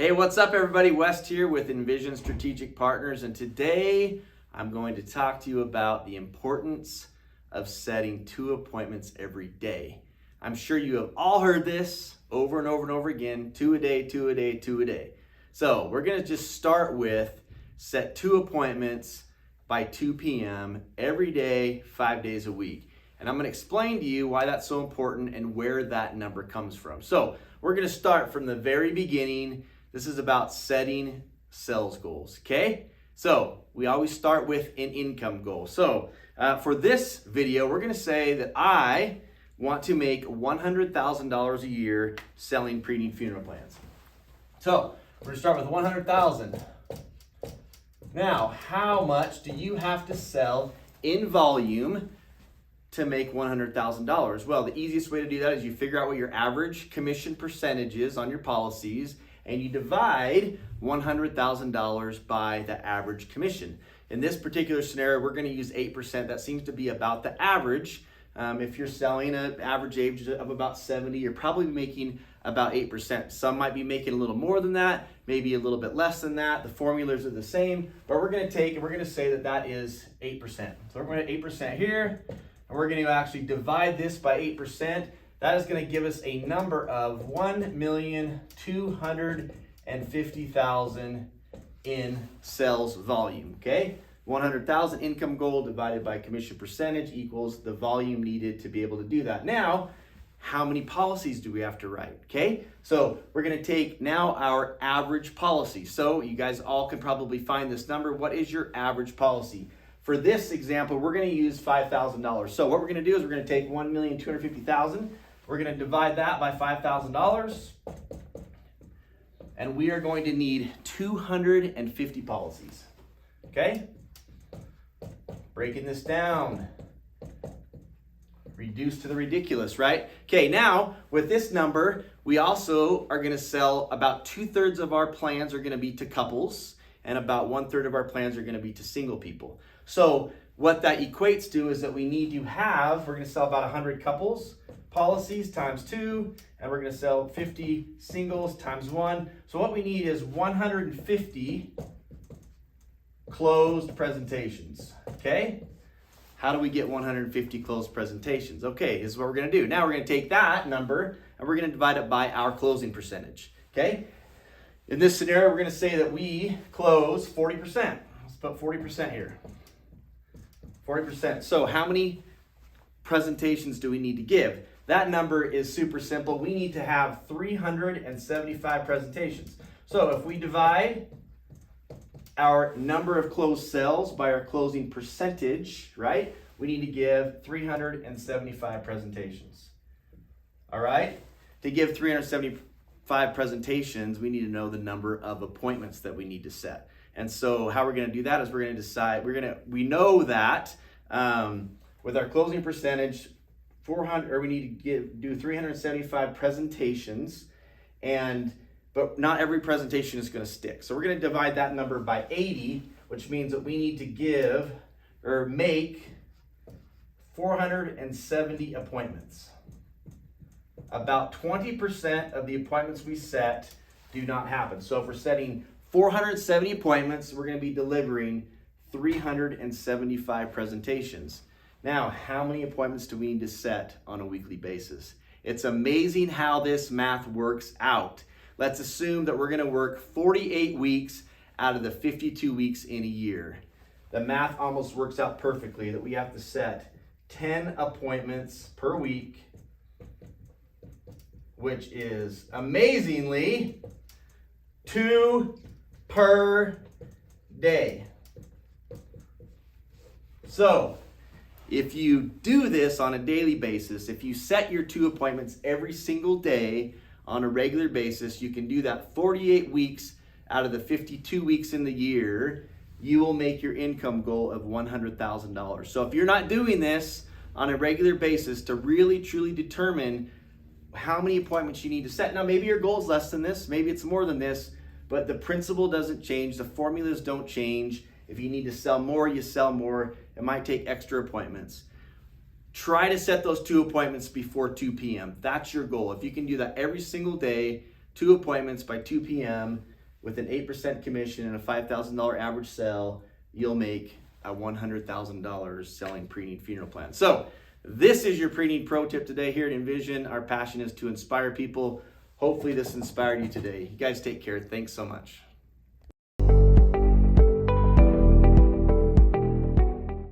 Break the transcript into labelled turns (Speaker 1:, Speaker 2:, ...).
Speaker 1: Hey, what's up everybody? West here with Envision Strategic Partners, and today I'm going to talk to you about the importance of setting 2 appointments every day. I'm sure you have all heard this over and over and over again, 2 a day, 2 a day, 2 a day. So we're gonna just start with set 2 appointments by 2 p.m. every day, 5 days a week. And I'm gonna explain to you why that's so important and where that number comes from. So we're gonna start from the very beginning. This is about setting sales goals, okay? So we always start with an income goal. So for this video, we're gonna say that I want to make $100,000 a year selling Preneed funeral plans. So we're gonna start with $100,000. Now, how much do you have to sell in volume to make $100,000? Well, the easiest way to do that is you figure out what your average commission percentage is on your policies, and you divide $100,000 by the average commission. In this particular scenario, we're gonna use 8%. That seems to be about the average. If you're selling an average age of about 70, you're probably making about 8%. Some might be making a little more than that, maybe a little bit less than that. The formulas are the same, but we're gonna take and we're gonna say that that is 8%. So we're going to 8% here, and we're gonna actually divide this by 8%. That is going to give us a number of 1,250,000 in sales volume, okay? 100,000 income goal divided by commission percentage equals the volume needed to be able to do that. Now, how many policies do we have to write, okay? So we're going to take now our average policy. So you guys all can probably find this number. What is your average policy? For this example, we're going to use $5,000. So what we're going to do is we're going to take 1,250,000. We're going to divide that by $5,000, and we are going to need 250 policies, okay? Breaking this down, reduce to the ridiculous, right? Okay, now with this number, we also are going to sell about 2/3 of our plans are going to be to couples, and about 1/3 of our plans are going to be to single people. So what that equates to is that we need to have, we're going to sell about 100 couples policies times 2, and we're going to sell 50 singles times 1. So what we need is 150 closed presentations, okay? How do we get 150 closed presentations? Okay, this is what we're going to do. Now we're going to take that number and we're going to divide it by our closing percentage, okay? In this scenario, we're going to say that we close 40%. Let's put 40% here. 40%. So how many presentations do we need to give? That number is super simple. We need to have 375 presentations. So if we divide our number of closed sales by our closing percentage, right? We need to give 375 presentations. All right? To give 375 presentations, we need to know the number of appointments that we need to set. And so how we're going to do that is we're going to decide, we know that with our closing percentage, we need to do 375 presentations, but not every presentation is going to stick. So we're going to divide that number by 80, which means that we need to give or make 470 appointments. About 20% of the appointments we set do not happen. So if we're setting 470 appointments, we're going to be delivering 375 presentations. Now, how many appointments do we need to set on a weekly basis? It's amazing how this math works out. Let's assume that we're going to work 48 weeks out of the 52 weeks in a year. The math almost works out perfectly that we have to set 10 appointments per week, which is amazingly 2 per day. So, if you do this on a daily basis, if you set your 2 appointments every single day on a regular basis, you can do that 48 weeks out of the 52 weeks in the year, you will make your income goal of $100,000. So if you're not doing this on a regular basis to really truly determine how many appointments you need to set, now maybe your goal is less than this, maybe it's more than this, but the principle doesn't change, the formulas don't change. If you need to sell more, you sell more. It might take extra appointments. Try to set those 2 appointments before 2 p.m. That's your goal. If you can do that every single day, 2 appointments by 2 p.m., with an 8% commission and a $5,000 average sale, you'll make $100,000 selling Preneed funeral plans. So this is your Preneed pro tip today here at Envision. Our passion is to inspire people. Hopefully this inspired you today. You guys take care. Thanks so much.